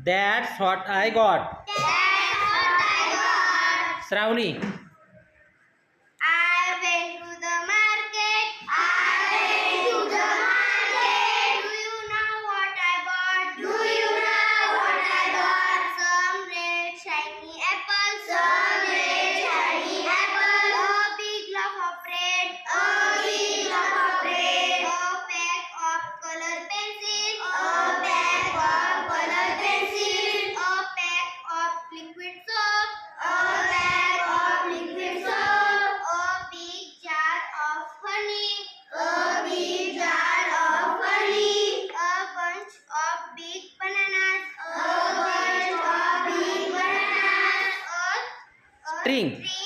That's what I got. Shravani. I went to the market. Do you know what I bought? Some red shiny apples. A big loaf of bread. A pack of color pencils. A pack of liquid soap. A big jar of honey. A bunch of big bananas. String. A